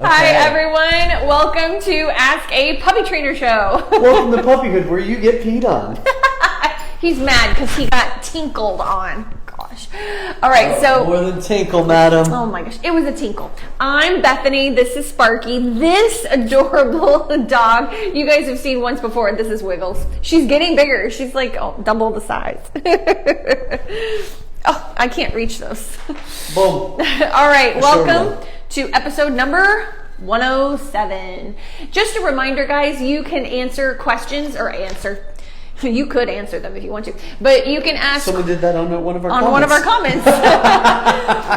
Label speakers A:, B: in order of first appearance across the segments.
A: Hi, everyone. Welcome to Ask a Puppy Trainer Show.
B: Welcome to Puppyhood, where you get peed on.
A: He's mad because he got tinkled on. Gosh. All right, so...
B: More than tinkle, madam.
A: Oh my gosh, it was a tinkle. I'm Bethany. This is Sparky. This adorable dog you guys have seen once before. This is Wiggles. She's getting bigger. She's like double the size. Oh, I can't reach those.
B: Boom.
A: All right, welcome to episode number 107. Just a reminder, guys, you can answer questions you could answer them if you want to, but you can ask.
B: Someone did that on one of our comments.
A: On one of our comments.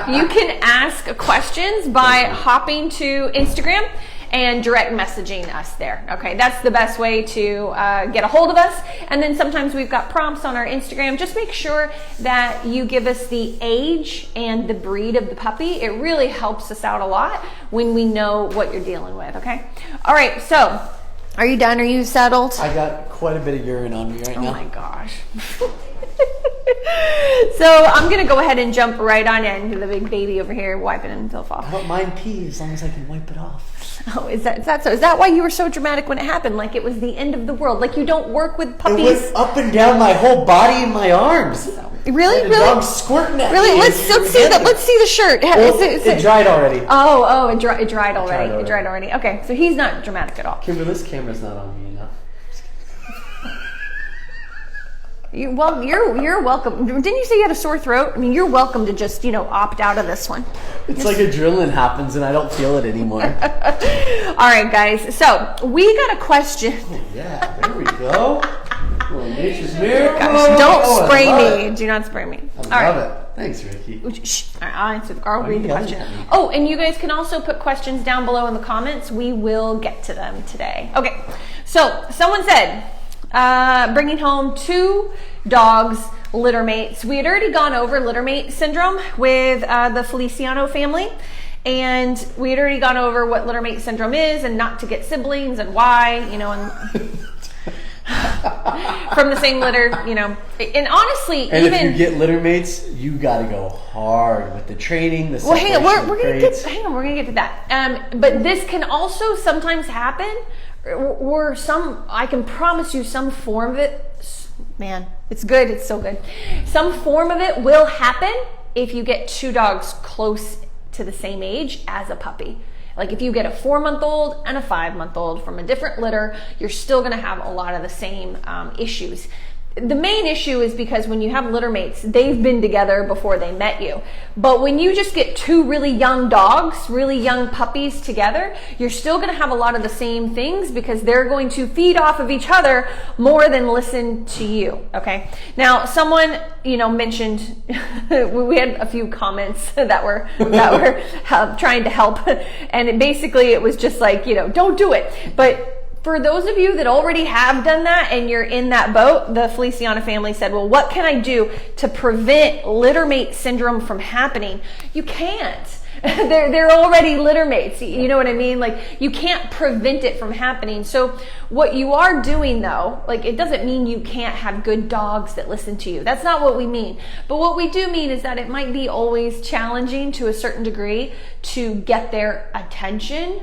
A: You can ask questions by hopping to Instagram and direct messaging us there. Okay, that's the best way to get a hold of us. And then sometimes we've got prompts on our Instagram. Just make sure that you give us the age and the breed of the puppy. It really helps us out a lot when we know what you're dealing with. Okay. All right. So, are you done? Are you settled?
B: I got quite a bit of urine on me right now.
A: Oh my gosh. So I'm going to go ahead and jump right on into the big baby over here, wiping himself off.
B: I don't mind pee as long as I can wipe it off.
A: Oh, is that so? Is that why you were so dramatic when it happened? Like it was the end of the world? Like you don't work with puppies?
B: It went up and down my whole body and my arms.
A: So, really?
B: The dog squirting at
A: me. Let's see the shirt.
B: Well, it dried already.
A: It dried already. It dried already. Okay, so he's not dramatic at all.
B: Kimber, this camera's not on me enough.
A: You're welcome. Didn't you say you had a sore throat? I mean, you're welcome to just, opt out of this one.
B: It's like adrenaline happens and I don't feel it anymore.
A: All right, guys. So we got a question.
B: Oh, yeah, there we go. Well, nature's miracle.
A: Gosh, don't spray me. Do not spray me.
B: I love it. Thanks, Ricky.
A: Shh. I'll read the question. Oh, and you guys can also put questions down below in the comments. We will get to them today. Okay. So someone said, bringing home 2 dogs, littermates. We had already gone over littermate syndrome with the Feliciano family, and we had already gone over what littermate syndrome is and not to get siblings and why, and from the same litter, And honestly,
B: and if you get littermates, you got to go hard with the training, the separation.
A: Well, hang on, we're gonna get to that. But this can also sometimes happen. Or I can promise you some form of it, man, it's good, it's so good. Some form of it will happen if you get 2 dogs close to the same age as a puppy. Like if you get a 4-month-old and a 5-month-old from a different litter, you're still gonna have a lot of the same issues. The main issue is because when you have littermates, they've been together before they met you. But when you just get 2 really young dogs, really young puppies together, you're still going to have a lot of the same things because they're going to feed off of each other more than listen to you. Okay. Now, someone, mentioned we had a few comments that were trying to help, and it was just like, don't do it. But for those of you that already have done that and you're in that boat, the Feliciano family said, well, what can I do to prevent littermate syndrome from happening? You can't. They're already littermates. You know what I mean? Like you can't prevent it from happening. So what you are doing though, it doesn't mean you can't have good dogs that listen to you. That's not what we mean. But what we do mean is that it might be always challenging to a certain degree to get their attention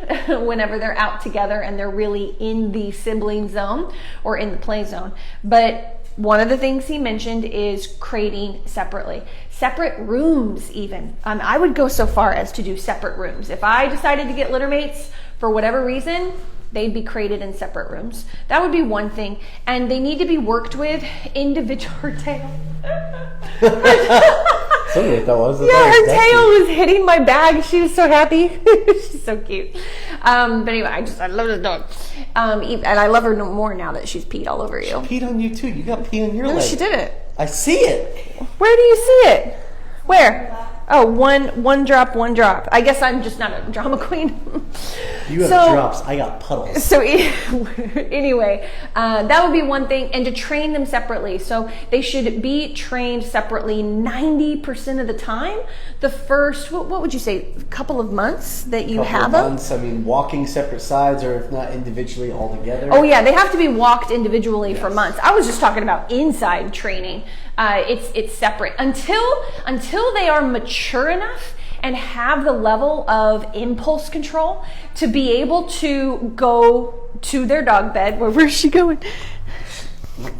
A: whenever they're out together and they're really in the sibling zone or in the play zone. But one of the things he mentioned is crating separately. Separate rooms even. I would go so far as to do separate rooms. If I decided to get littermates for whatever reason, they'd be crated in separate rooms. That would be one thing. And they need to be worked with individual. Her tail.
B: Somebody thought was
A: her tail was hitting my bag. She was so happy. She's so cute. But anyway, I love the dog. And I love her no more now that she's peed all over you.
B: She peed on you too. You got pee on your leg.
A: No, she didn't.
B: I see it.
A: Where do you see it? Where? Oh, one drop. I guess I'm just not a drama queen.
B: You have drops. I got puddles.
A: So anyway, that would be one thing. And to train them separately. So they should be trained separately 90% of the time. The first, what would you say, couple of months that you have them?
B: Months. I mean, walking separate sides or if not individually all together.
A: Oh yeah, they have to be walked individually for months. I was just talking about inside training. It's separate until they are mature enough and have the level of impulse control to be able to go to their dog bed. Where's she going?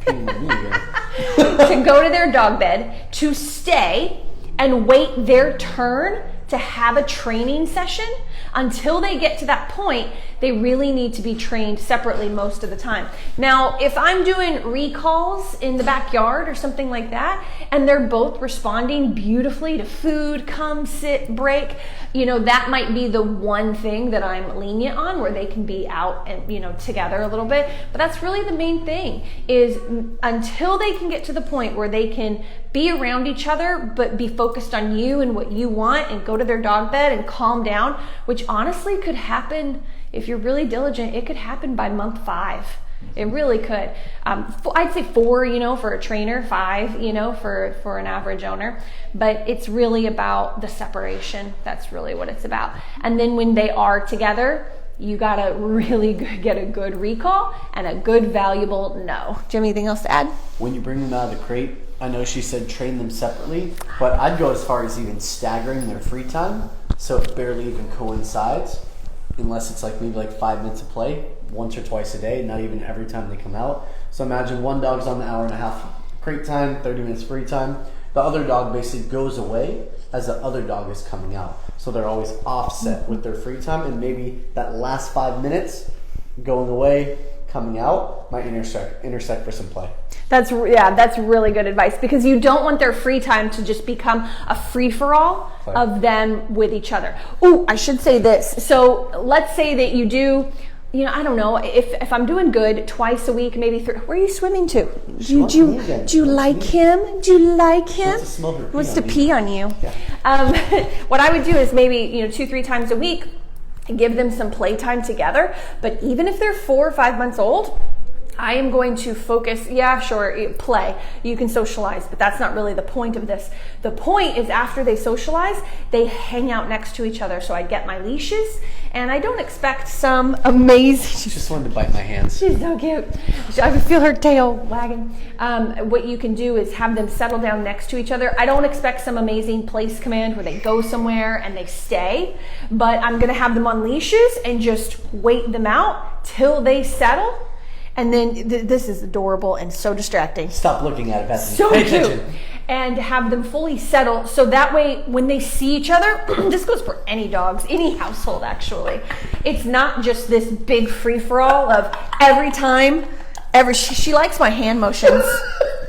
A: To go to their dog bed, to stay and wait their turn to have a training session. Until they get to that point, they really need to be trained separately most of the time. Now, if I'm doing recalls in the backyard or something like that, and they're both responding beautifully to food, come, sit, break, that might be the one thing that I'm lenient on, where they can be out and, together a little bit. But that's really the main thing, is until they can get to the point where they can be around each other, but be focused on you and what you want, and go to their dog bed and calm down, which honestly could happen if you're really diligent. It could happen by month 5. It really could. I'd say 4, for a trainer, 5, for an average owner. But it's really about the separation. That's really what it's about. And then when they are together, you gotta really get a good recall and a good valuable no. Do you have anything else to add?
B: When you bring them out of the crate, I know she said train them separately, but I'd go as far as even staggering their free time so it barely even coincides, unless it's maybe 5 minutes of play once or twice a day, not even every time they come out. So imagine one dog's on the 1.5 hour crate time, 30 minutes free time. The other dog basically goes away as the other dog is coming out. So they're always offset with their free time, and maybe that last 5 minutes going away, coming out might intersect for some play.
A: That's really good advice, because you don't want their free time to just become a free-for-all of them with each other. Oh, I should say this. So let's say that you do, I don't know, if I'm doing good twice a week, maybe 3. Where are you swimming to? Do you like him? Do you like him?
B: He
A: wants to pee on you.
B: Yeah.
A: What I would do is maybe 2-3 times a week, give them some playtime together. But even if they're 4 or 5 months old, I am going to focus, play. You can socialize, but that's not really the point of this. The point is, after they socialize, they hang out next to each other. So I get my leashes, and I don't expect some amazing...
B: She just wanted to bite my hands.
A: She's so cute. I can feel her tail wagging. What you can do is have them settle down next to each other. I don't expect some amazing place command where they go somewhere and they stay, but I'm going to have them on leashes and just wait them out till they settle. And then this is adorable and so distracting.
B: Stop looking at it, Bethany.
A: So
B: Pay
A: cute.
B: attention.
A: And have them fully settle, so that way when they see each other, this goes for any dogs, any household actually. It's not just this big free-for-all of every time. She likes my hand motions.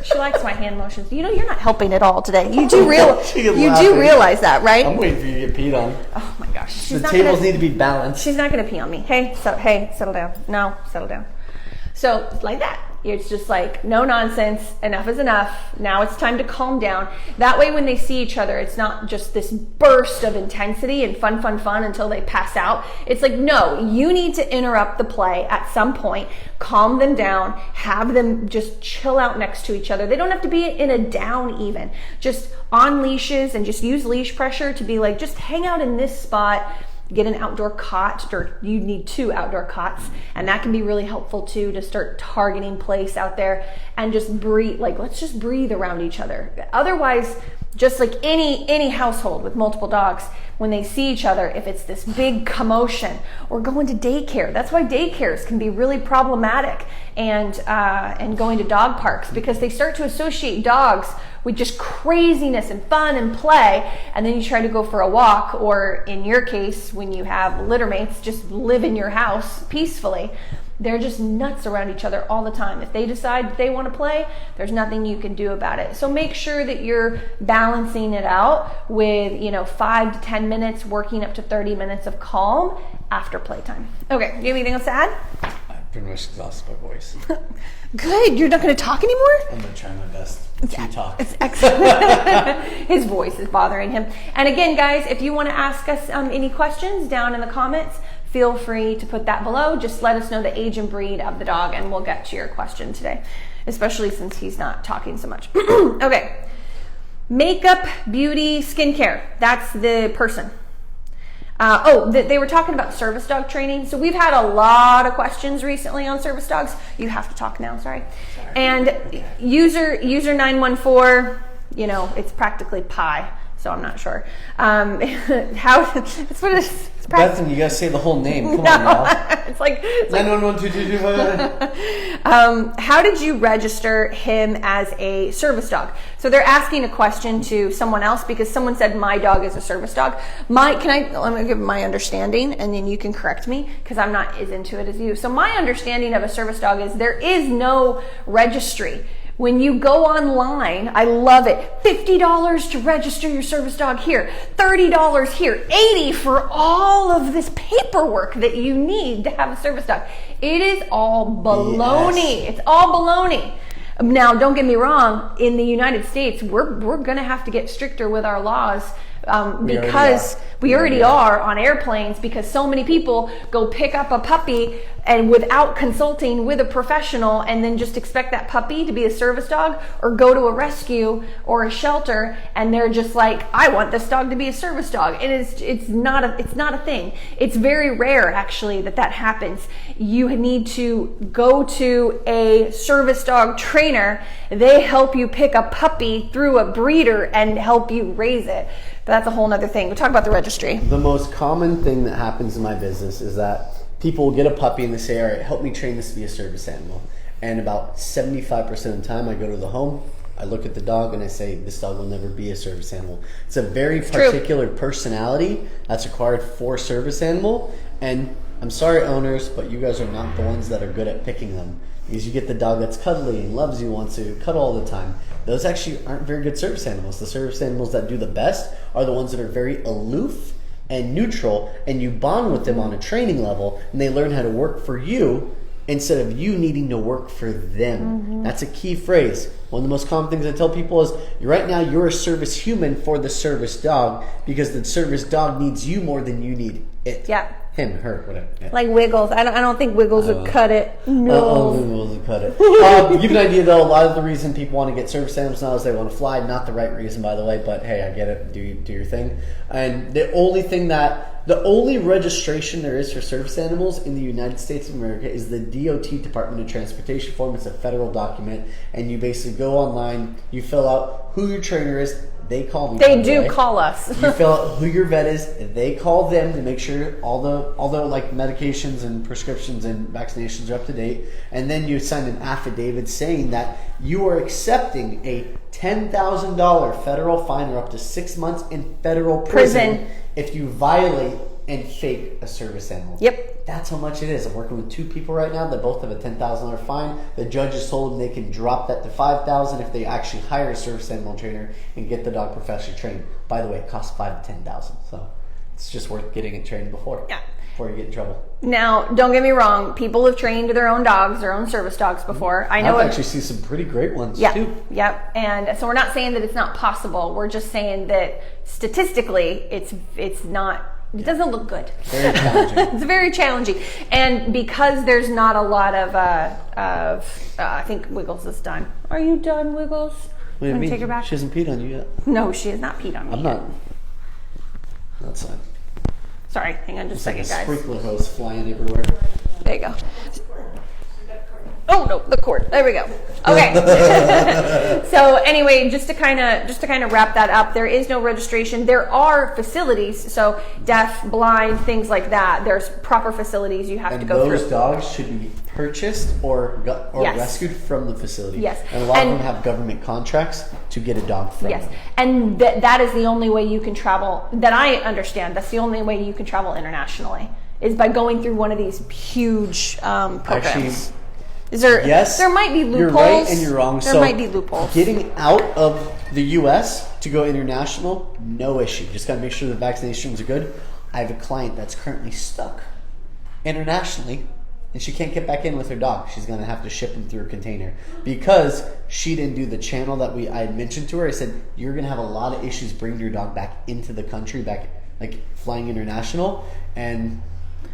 A: She likes my hand motions. You're not helping at all today. You do realize that, right?
B: I'm waiting for you to get peed on.
A: Oh my gosh.
B: The tables need to be balanced.
A: She's not going to pee on me. Hey, settle down. No, settle down. So like that, it's just no nonsense, enough is enough. Now it's time to calm down. That way when they see each other, it's not just this burst of intensity and fun until they pass out. It's no, you need to interrupt the play at some point, calm them down, have them just chill out next to each other. They don't have to be in a down even, just on leashes, and just use leash pressure to be just hang out in this spot. Get an outdoor cot, or you need 2 outdoor cots, and that can be really helpful too, to start targeting place out there and just breathe. Let's just breathe around each other. Otherwise, just like any household with multiple dogs, when they see each other, if it's this big commotion, or going to daycare, that's why daycares can be really problematic, and going to dog parks, because they start to associate dogs with just craziness and fun and play, and then you try to go for a walk, or in your case, when you have littermates, just live in your house peacefully. They're just nuts around each other all the time. If they decide they want to play, there's nothing you can do about it. So make sure that you're balancing it out with 5 to 10 minutes, working up to 30 minutes of calm after playtime. Okay, do you have anything else to add?
B: I'm pretty much exhausted my voice.
A: Good. You're not going to talk anymore?
B: I'm going to try my best to talk.
A: It's excellent. His voice is bothering him. And again, guys, if you want to ask us any questions down in the comments, feel free to put that below. Just let us know the age and breed of the dog, and we'll get to your question today, especially since he's not talking so much. Okay. Makeup, beauty, skincare. That's the person. They were talking about service dog training. So we've had a lot of questions recently on service dogs. You have to talk now, sorry. And user 914, it's practically pie. so I'm not sure. How? That's what it is.
B: Bethany, you gotta say the whole name. Come on now.
A: It's like
B: 9112225.
A: how did you register him as a service dog? So they're asking a question to someone else because someone said my dog is a service dog. I'm gonna give my understanding and then you can correct me because I'm not as into it as you. So my understanding of a service dog is there is no registry. When you go online, I love it. $50 to register your service dog here, $30 here, $80 for all of this paperwork that you need to have a service dog. It is all baloney. Yes. It's all baloney. Now, don't get me wrong. In the United States, we're going to have to get stricter with our laws because we already are on airplanes because so many people go pick up a puppy and without consulting with a professional and then just expect that puppy to be a service dog or go to a rescue or a shelter and they're just like, I want this dog to be a service dog. It's not a thing. It's very rare actually that happens. You need to go to a service dog trainer. They help you pick a puppy through a breeder and help you raise it. But that's a whole nother thing. We'll talk about the registry.
B: The most common thing that happens in my business is that people will get a puppy and they say, all right, help me train this to be a service animal. And about 75% of the time I go to the home, I look at the dog and I say, this dog will never be a service animal. It's a very particular personality that's required for service animal. And I'm sorry, owners, but you guys are not the ones that are good at picking them. Because you get the dog that's cuddly and loves you, wants to cuddle all the time. Those actually aren't very good service animals. The service animals that do the best are the ones that are very aloof and neutral, and you bond with them on a training level, and they learn how to work for you instead of you needing to work for them. Mm-hmm. That's a key phrase. One of the most common things I tell people is, right now you're a service human for the service dog because the service dog needs you more than you need it.
A: Yeah.
B: Him, her, whatever. Yeah.
A: Like Wiggles. I don't think Wiggles would cut it. No.
B: Wiggles would cut it. To give you an idea, though, a lot of the reason people want to get service animals now is they want to fly. Not the right reason, by the way, but hey, I get it. Do your thing. And the only registration there is for service animals in the United States of America is the DOT, Department of Transportation form. It's a federal document, and you basically go online, you fill out who your trainer is. They call me.
A: They do call us.
B: You fill out who your vet is. They call them to make sure all the like medications and prescriptions and vaccinations are up to date. And then you sign an affidavit saying that you are accepting a $10,000 federal fine or up to 6 months in federal prison if you violate and fake a service animal.
A: Yep.
B: That's how much it is. I'm working with 2 people right now that both have a $10,000 fine. The judge has told them they can drop that to $5,000 if they actually hire a service animal trainer and get the dog professionally trained. By the way, it costs $5,000 to $10,000, so it's just worth getting it trained before you get in trouble.
A: Now, don't get me wrong. People have trained their own dogs, their own service dogs before. I've
B: actually seen some pretty great ones too.
A: Yep. And so we're not saying that it's not possible. We're just saying that statistically, it's not. It doesn't look good.
B: Very challenging.
A: It's very challenging. And because there's not a lot of I think Wiggles is done. Are you done, Wiggles?
B: What do you mean?
A: Take her back?
B: She hasn't peed on you yet.
A: No, she has not peed on me.
B: I'm not. That's fine.
A: Sorry, hang on just a second, guys.
B: Sprinkler hose flying everywhere.
A: There you go. Oh no, the cord. There we go. Okay. So anyway, just to kind of wrap that up, there is no registration. There are facilities, so deaf, blind, things like that. There's proper facilities you have to go through.
B: And those dogs should be purchased or rescued from the facility.
A: Yes.
B: And a lot of them have government contracts to get a dog from them.
A: And that is the only way you can travel. That I understand. That's the only way you can travel internationally is by going through one of these huge programs.
B: Actually,
A: yes, there might be loopholes.
B: You're right and you're wrong.
A: There might be loopholes.
B: Getting out of the U.S. to go international, no issue. Just got to make sure the vaccinations are good. I have a client that's currently stuck internationally, and she can't get back in with her dog. She's going to have to ship him through a container because she didn't do the channel that I had mentioned to her. I said, you're going to have a lot of issues bringing your dog back into the country, back like flying international, and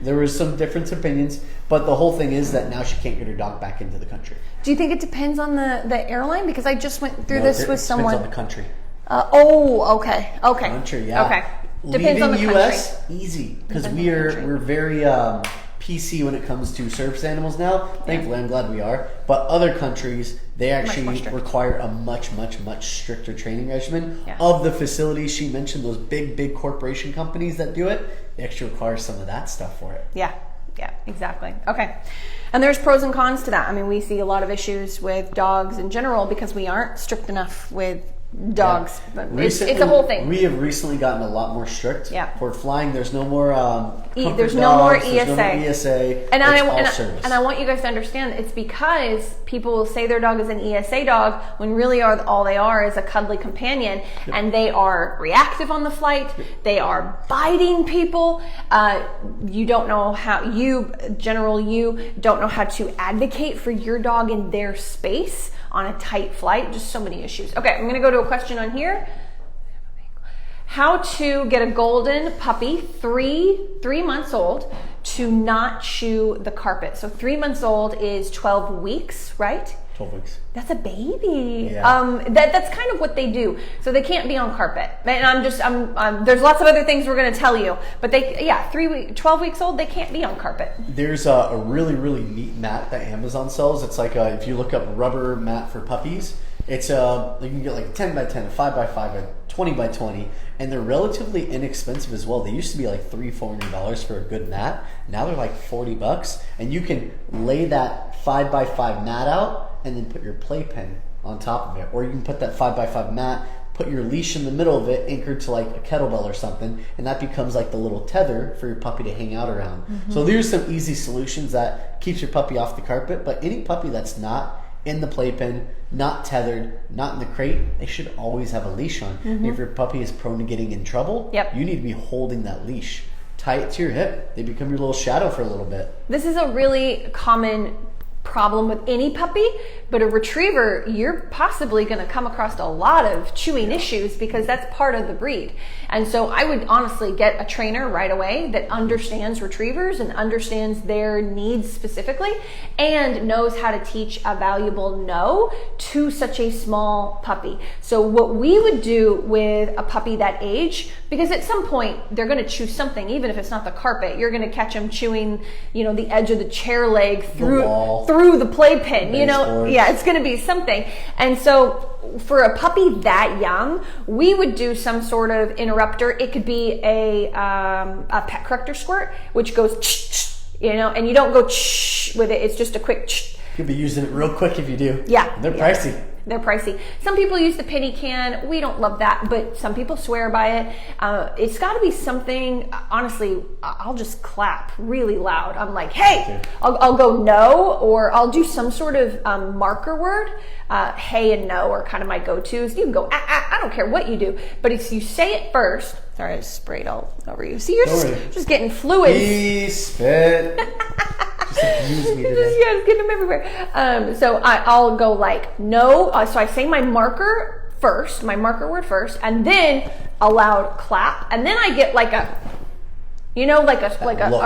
B: there was some different opinions, but the whole thing is that now she can't get her dog back into the country.
A: Do you think it depends on the airline? Because I just went through this with someone.
B: It depends on the country.
A: Okay.
B: Country, yeah.
A: Okay. Depends on the
B: US,
A: country.
B: easy, because we're very PC when it comes to service animals now. Thankfully, I'm glad we are. But other countries, they actually require a much stricter training regimen. Of the facilities she mentioned, those big corporation companies that do it, they actually require some of that stuff for it.
A: Yeah, exactly. Okay. And there's pros and cons to that. I mean, we see a lot of issues with dogs in general because we aren't strict enough with dogs. But it's a whole thing.
B: We have recently gotten a lot more strict. For flying, there's no more
A: there's no more ESA.
B: There's no more ESA.
A: And I want you guys to understand it's because people will say their dog is an ESA dog when really all they are is a cuddly companion, and they are reactive on the flight. They are biting people. You don't know how you don't know how to advocate for your dog in their space on a tight flight. Just so many issues. Okay, I'm going to go to a question on here. How to get a golden puppy, three months old, to not chew the carpet. So 3 months old is 12 weeks, right?
B: 12 weeks.
A: That's a baby. That's kind of what they do. So they can't be on carpet. And there's lots of other things we're going to tell you, but 12 weeks old, they can't be on carpet.
B: There's a really neat mat that Amazon sells. It's like if you look up rubber mat for puppies, it's you can get like a 10 by 10, a 5 by 5, a 20 by 20, and they're relatively inexpensive as well. They used to be like $300-$400 for a good mat. Now they're like $40, and you can lay that 5 by 5 mat out and then put your playpen on top of it, or you can put that 5 by 5 mat, put your leash in the middle of it, anchored to like a kettlebell or something, and that becomes like the little tether for your puppy to hang out around. So there's some easy solutions that keeps your puppy off the carpet. But any puppy that's not in the playpen, not tethered, not in the crate, they should always have a leash on. If your puppy is prone to getting in trouble, you need to be holding that leash. Tie it to your hip. They become your little shadow for a little bit.
A: This is a really common problem with any puppy, but a retriever, you're possibly going to come across a lot of chewing issues because that's part of the breed. And so I would honestly get a trainer right away that understands retrievers and understands their needs specifically and knows how to teach a valuable no to such a small puppy. So what we would do with a puppy that age, because at some point they're going to chew something, even if it's not the carpet, you're going to catch them chewing, the edge of the chair leg through the playpen, it's going to be something. And so for a puppy that young, we would do some sort of interrupter. It could be a pet corrector squirt, which goes, and you don't go with it. It's just a quick.
B: You'll be using it real quick if you do. They're pricey.
A: They're pricey. Some people use the penny can. We don't love that, but some people swear by it. It's got to be something, honestly, I'll just clap really loud. I'm like, hey, I'll go no, or I'll do some sort of marker word. Hey and no are kind of my go-tos. You can go, I don't care what you do, but if you say it first. Sorry, I just sprayed all over you. See, you're just getting fluids.
B: Spit. Use me today.
A: Just get them everywhere. So I'll go like no. So I say my marker word first, and then a loud clap, and then I get like a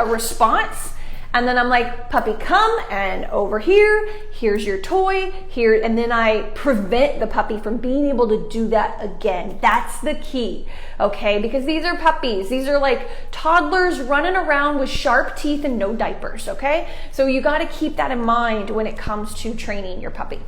A: response. And then I'm like, puppy, come, and over here, here's your toy, here, and then I prevent the puppy from being able to do that again. That's the key, okay? Because these are puppies. These are like toddlers running around with sharp teeth and no diapers, okay? So you got to keep that in mind when it comes to training your puppy.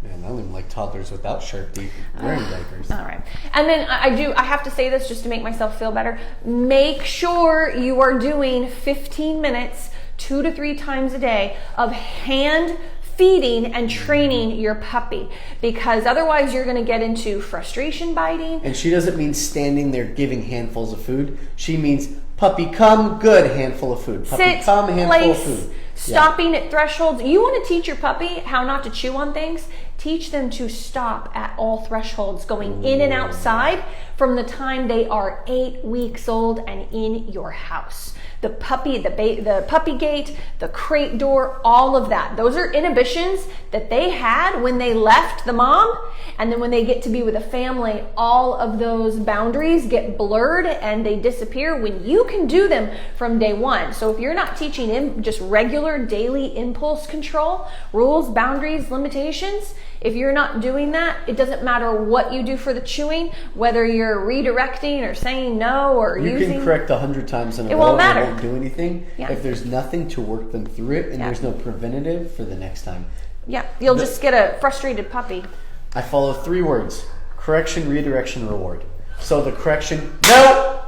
B: Man, I don't even like toddlers without sharp teeth wearing diapers.
A: All right. And then I have to say this just to make myself feel better. Make sure you are doing 15 minutes 2 to 3 times a day of hand feeding and training your puppy, because otherwise you're going to get into frustration biting.
B: And she doesn't mean standing there giving handfuls of food. She means puppy come, good, handful of food. Puppy
A: sit,
B: come, handful
A: place,
B: of food.
A: Stopping at thresholds. You want to teach your puppy how not to chew on things? Teach them to stop at all thresholds, going in and outside from the time they are 8 weeks old and in your house. The puppy gate, the crate door, all of that. Those are inhibitions that they had when they left the mom. And then when they get to be with a family, all of those boundaries get blurred and they disappear when you can do them from day one. So if you're not teaching him just regular daily impulse control, rules, boundaries, limitations, If you're not doing that, it doesn't matter what you do for the chewing, whether you're redirecting or saying no or
B: you
A: using.
B: You can correct 100 times in a row.
A: It won't matter.
B: It won't do anything if there's nothing to work them through it and there's no preventative for the next time.
A: Yeah, you'll just get a frustrated puppy.
B: I follow 3 words: correction, redirection, reward. So the correction, no!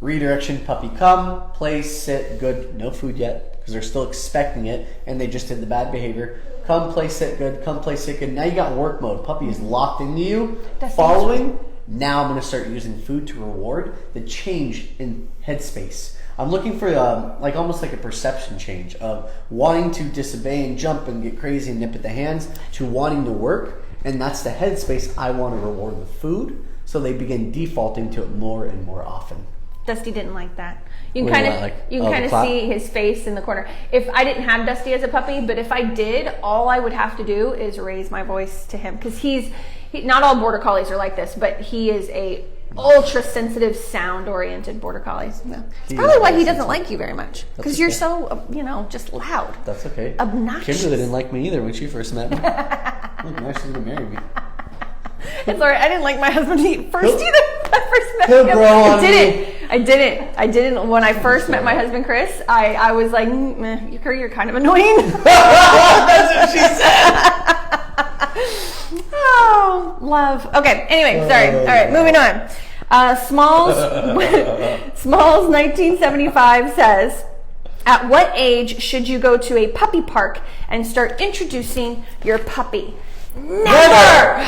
B: Redirection, puppy, come, play, sit, good, no food yet, because they're still expecting it, and they just did the bad behavior. Come, play, sit, good, come, play, sit, good. Now you got work mode. Puppy is locked into you. Following, now I'm going to start using food to reward the change in headspace. I'm looking for like almost like a perception change of wanting to disobey and jump and get crazy and nip at the hands to wanting to work, and that's the headspace I want to reward with food, so they begin defaulting to it more and more often.
A: Dusty didn't like that. You can kind of see his face in the corner. If I didn't have Dusty as a puppy, but if I did, all I would have to do is raise my voice to him, because not all border collies are like this, but he is a ultra sensitive, sound oriented border collie. Yeah. It's probably why he doesn't like you very much, because you're so just loud.
B: That's okay.
A: Obnoxious.
B: Kimberly didn't like me either when she first met me. Look, now she's gonna marry me.
A: It's alright. I didn't like my husband first either. I first met
B: He'll
A: him.
B: grow on
A: I didn't. When I first met my husband Chris, I was like, you're kind of annoying.
B: That's what she said.
A: Oh, love. Okay. Anyway, sorry. All right, moving on. Smalls 1975 says, at what age should you go to a puppy park and start introducing your puppy? Never!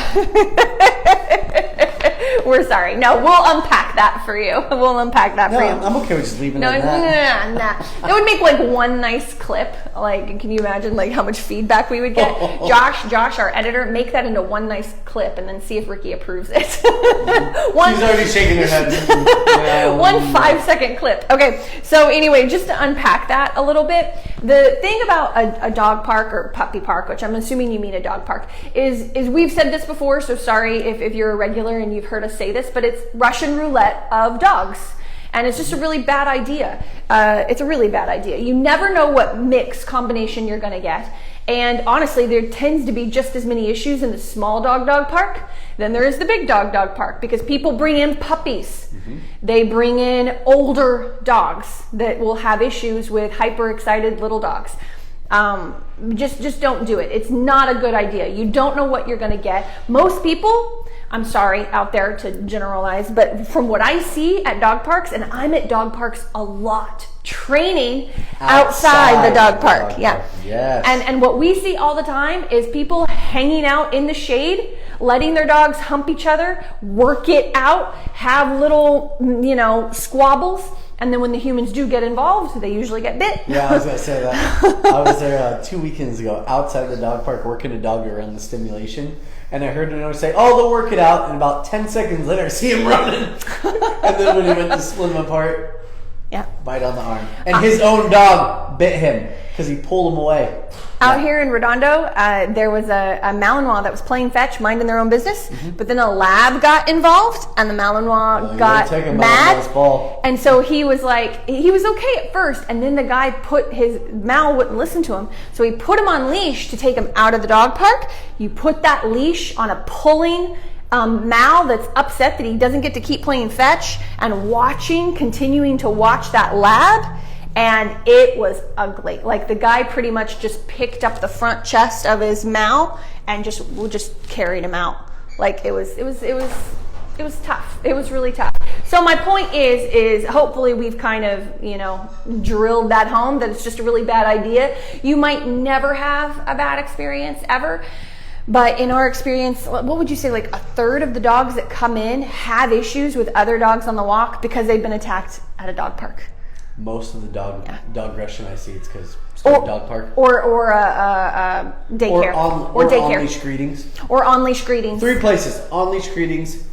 A: We're sorry. No, we'll unpack that for you.
B: I'm okay with just leaving it at that.
A: No. It would make like one nice clip. Like, can you imagine like how much feedback we would get? Josh, our editor, make that into one nice clip and then see if Ricky approves it.
B: She's already shaking her head.
A: 1 5-second clip. Okay, so anyway, just to unpack that a little bit, the thing about a dog park or puppy park, which I'm assuming you mean a dog park, is we've said this before, so sorry if you're a regular and you've heard us say this, but it's Russian roulette of dogs. And it's just a really bad idea. It's a really bad idea. You never know what mix combination you're going to get. And honestly, there tends to be just as many issues in the small dog park than there is the big dog park, because people bring in puppies. Mm-hmm. They bring in older dogs that will have issues with hyper-excited little dogs. Just don't do it. It's not a good idea. You don't know what you're going to get. Most people, I'm sorry out there to generalize, but from what I see at dog parks, and I'm at dog parks a lot, training outside the dog park. Yeah.
B: Yes.
A: And what we see all the time is people hanging out in the shade, letting their dogs hump each other, work it out, have little, squabbles. And then when the humans do get involved, they usually get bit.
B: Yeah, I was going to say that. I was there 2 weekends ago outside the dog park working a dog around the stimulation. And I heard another say, they'll work it out. And about 10 seconds later, I see him running. And then when he went to split him apart, bite on the arm. And his own dog bit him because he pulled him away.
A: Out here in Redondo, there was a Malinois that was playing fetch, minding their own business, but then a lab got involved, and the Malinois got mad, and so he was okay at first, and then the guy Mal wouldn't listen to him, so he put him on leash to take him out of the dog park. You put that leash on a pulling Mal that's upset that he doesn't get to keep playing fetch and continuing to watch that lab. And it was ugly. Like, the guy pretty much just picked up the front chest of his Mal and just carried him out. Like, it was tough. It was really tough. So my point is hopefully we've kind of, drilled that home, that it's just a really bad idea. You might never have a bad experience ever. But in our experience, what would you say, like a third of the dogs that come in have issues with other dogs on the walk because they've been attacked at a dog park?
B: Most of the dog aggression I see, it's because it's a dog park
A: or daycare
B: or daycare. On-leash greetings.
A: Or on-leash greetings.
B: 3 places: on-leash greetings,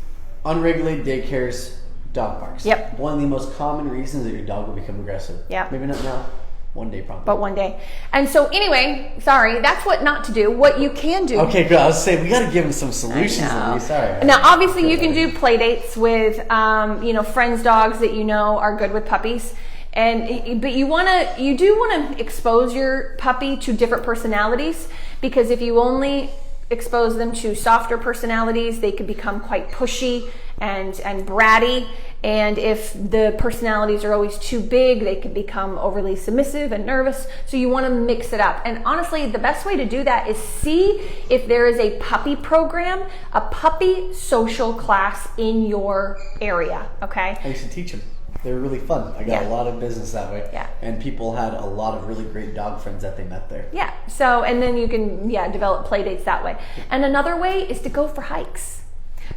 B: unregulated daycares, dog parks.
A: Yep.
B: One of the most common reasons that your dog will become aggressive.
A: Yeah.
B: Maybe not now. One day probably.
A: But one day. And so anyway, sorry, that's what not to do. What you can do.
B: Okay, good. I was saying we got to give him some solutions. Sorry.
A: Now, obviously, you can do play dates with, friends' dogs that are good with puppies. But you do want to expose your puppy to different personalities, because if you only expose them to softer personalities, they could become quite pushy and bratty. And if the personalities are always too big, they could become overly submissive and nervous. So you want to mix it up. And honestly, the best way to do that is see if there is a puppy program, a puppy social class in your area, okay?
B: I used to teach them. They were really fun. I got a lot of business that way.
A: Yeah. And
B: people had a lot of really great dog friends that they met there.
A: Yeah. So, and then you can, develop play dates that way. And another way is to go for hikes.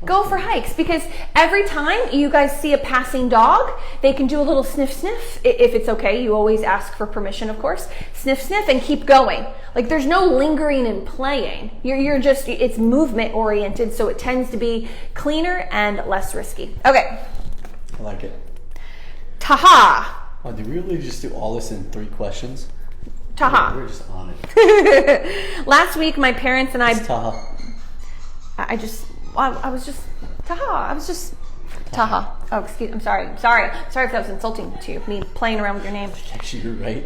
A: Go for hikes, because every time you guys see a passing dog, they can do a little sniff sniff if it's okay. You always ask for permission, of course. Sniff sniff and keep going. Like, there's no lingering and playing. You're just, it's movement oriented, so it tends to be cleaner and less risky. Okay.
B: I like it.
A: Taha.
B: Oh, did we really just do all this in 3 questions?
A: Taha.
B: We're just on it.
A: Last week, my parents and I.
B: It's Taha.
A: I was just Taha. Oh, excuse. I'm sorry if that was insulting to you. Me playing around with your name.
B: Actually, you're right.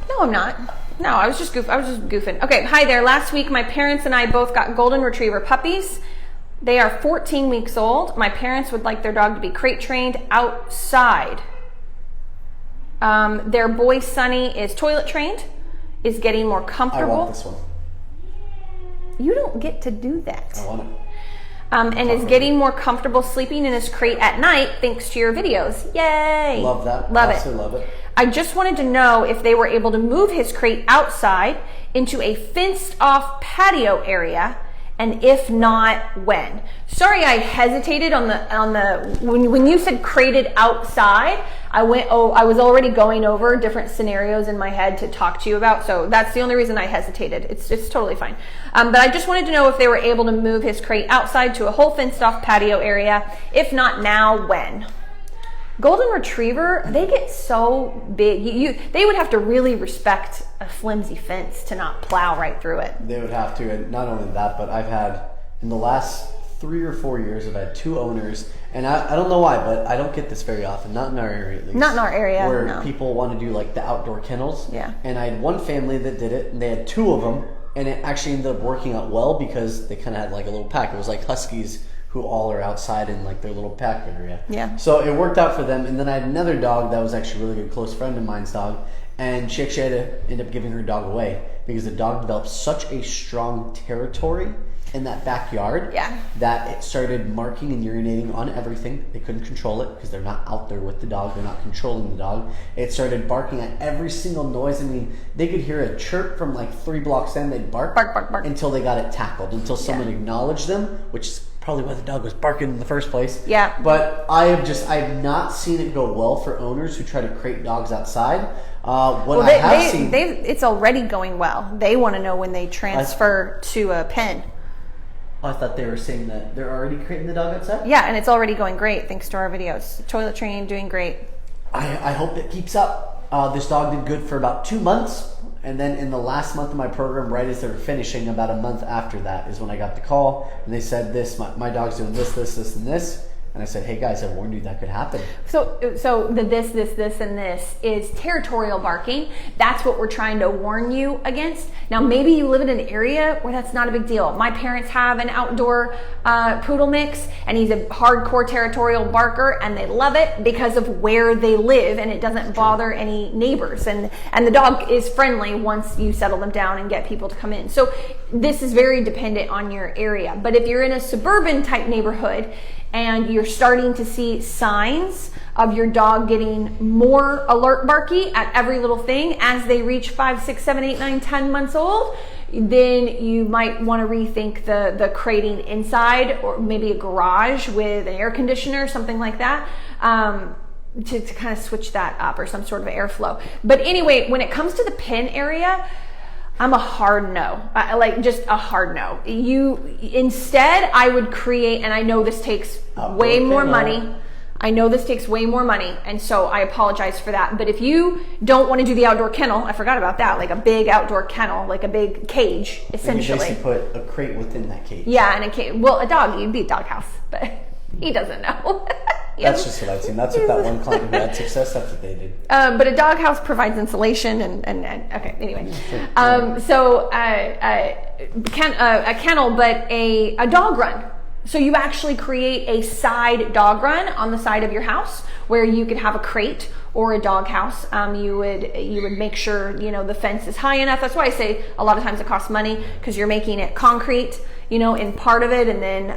A: No, I'm not. No, I was just goofing. Okay, hi there. Last week, my parents and I both got golden retriever puppies. They are 14 weeks old. My parents would like their dog to be crate trained outside. Their boy Sonny is toilet trained, is getting more comfortable.
B: I want this one.
A: You don't get to do that.
B: I want it.
A: And is getting more comfortable sleeping in his crate at night thanks to your videos. Yay!
B: Love that. Love it.
A: I just wanted to know if they were able to move his crate outside into a fenced off patio area, and if not, when. Sorry, I hesitated on the when you said crated outside. I was already going over different scenarios in my head to talk to you about, so that's the only reason I hesitated. It's totally fine. But I just wanted to know if they were able to move his crate outside to a whole fenced off patio area. If not now, when? Golden Retriever, they get so big. They would have to really respect a flimsy fence to not plow right through it.
B: They would have to, and not only that, but I've had, in the last 3 or 4 years, I've had 2 owners, and I don't know why, but I don't get this very often, not in our area at least.
A: Not in our area,
B: where
A: no.
B: people want to do like the outdoor kennels.
A: Yeah.
B: And I had one family that did it, and they had 2 of them, and it actually ended up working out well because they kind of had like a little pack. It was like huskies who all are outside in like their little pack area.
A: Yeah.
B: So it worked out for them. And then I had another dog that was actually a really good close friend of mine's dog, and she actually had to end up giving her dog away because the dog developed such a strong territory in that backyard that it started marking and urinating on everything. They couldn't control it because they're not out there with the dog. They're not controlling the dog. It started barking at every single noise. I mean, they could hear a chirp from like 3 blocks in. They'd bark until they got it tackled, until someone acknowledged them, which is probably why the dog was barking in the first place.
A: Yeah.
B: But I have not seen it go well for owners who try to crate dogs outside.
A: It's already going well. They want to know when they transfer to a pen.
B: I thought they were saying that they're already creating the dog outside?
A: Yeah, and it's already going great thanks to our videos. Toilet training, doing great.
B: I hope it keeps up. This dog did good for about 2 months, and then in the last month of my program, right as they were finishing, about a month after that is when I got the call, and they said, my dog's doing this, and this. And I said, hey guys, I warned you that could happen.
A: So the this, and this is territorial barking. That's what we're trying to warn you against. Now, maybe you live in an area where that's not a big deal. My parents have an outdoor poodle mix, and he's a hardcore territorial barker, and they love it because of where they live, and it doesn't bother any neighbors. And the dog is friendly once you settle them down and get people to come in. So this is very dependent on your area. But if you're in a suburban type neighborhood, and you're starting to see signs of your dog getting more alert barky at every little thing as they reach 5, 6, 7, 8, 9, 10 months old, then you might want to rethink the crating inside, or maybe a garage with an air conditioner, something like that, to kind of switch that up, or some sort of airflow. But anyway, when it comes to the pen area, I'm a hard no, just a hard no. Instead, I would create, and I know this takes way more money. And so I apologize for that. But if you don't want to do the outdoor kennel, I forgot about that, like a big outdoor kennel, like a big cage, essentially.
B: And you basically put a crate within that cage.
A: Yeah, and a cage. Well, a dog, you'd be a doghouse, but he doesn't know.
B: That's just what I've seen. That's what that one client who had success, that's what they did.
A: But a doghouse provides insulation and okay, anyway. kennel, but a dog run. So you actually create a side dog run on the side of your house where you could have a crate or a dog house. You would make sure, the fence is high enough. That's why I say a lot of times it costs money, because you're making it concrete, in part of it, and then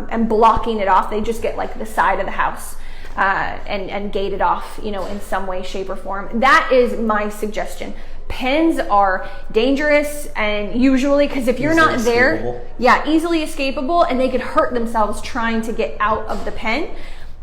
A: and blocking it off. They just get like the side of the house and gate it off, in some way, shape, or form. That is my suggestion. Pens are dangerous, and usually, because if you're not there, easily escapable, and they could hurt themselves trying to get out of the pen.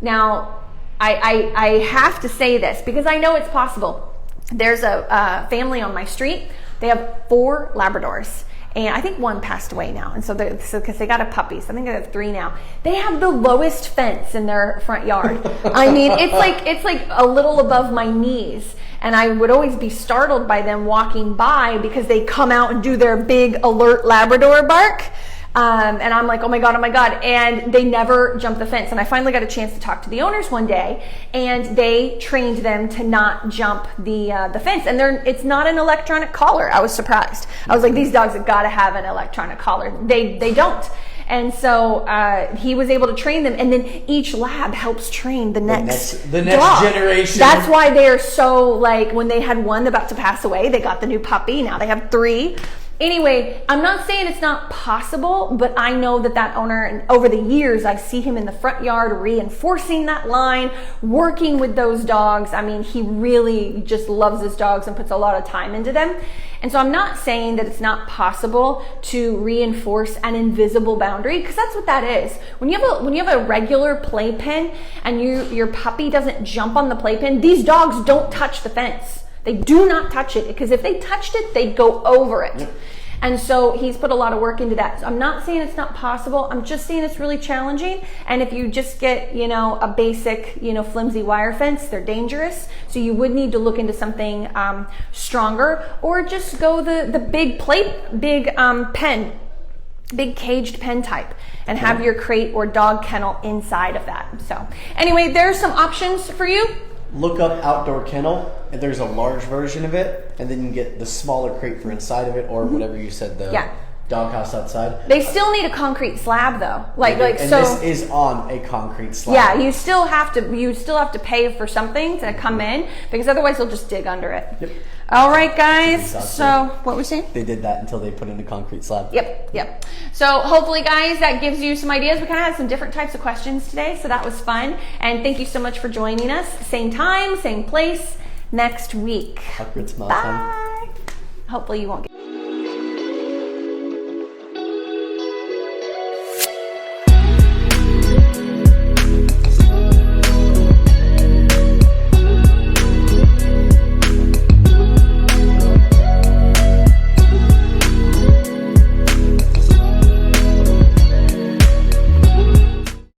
A: Now, I have to say this because I know it's possible. There's a family on my street. They have 4 Labradors. And I think one passed away now. And so because they got a puppy, so I think they have 3 now. They have the lowest fence in their front yard. I mean, it's like a little above my knees. And I would always be startled by them walking by because they come out and do their big alert Labrador bark. And I'm like, oh my God. And they never jump the fence. And I finally got a chance to talk to the owners one day, and they trained them to not jump the fence. And it's not an electronic collar. I was surprised. I was like, these dogs have got to have an electronic collar. They don't. And so he was able to train them, and then each lab helps train the next dog. Generation. That's why they're so, like, when they had one about to pass away, they got the new puppy. Now they have 3. Anyway, I'm not saying it's not possible, but I know that owner, and over the years, I see him in the front yard reinforcing that line, working with those dogs. I mean, he really just loves his dogs and puts a lot of time into them. And so I'm not saying that it's not possible to reinforce an invisible boundary, because that's what that is. When you have a regular playpen and your puppy doesn't jump on the playpen, these dogs don't touch the fence. They do not touch it, because if they touched it, they'd go over it. Yep. And so he's put a lot of work into that. So I'm not saying it's not possible. I'm just saying it's really challenging. And if you just get, a basic, flimsy wire fence, they're dangerous. So you would need to look into something stronger, or just go the big pen, big caged pen type, and have your crate or dog kennel inside of that. So anyway, there's some options for you.
B: Look up outdoor kennel, and there's a large version of it, and then you can get the smaller crate for inside of it, or whatever you said, the doghouse outside.
A: They still need a concrete slab, though.
B: This is on a concrete slab.
A: Yeah, you still have to pay for something to come in, because otherwise they'll just dig under it. Yep. All right, guys. So what we saying?
B: They did that until they put in a concrete slab.
A: Yep. So hopefully, guys, that gives you some ideas. We kind of had some different types of questions today, so that was fun. And thank you so much for joining us. Same time, same place next week.
B: Bye.
A: Hopefully you won't get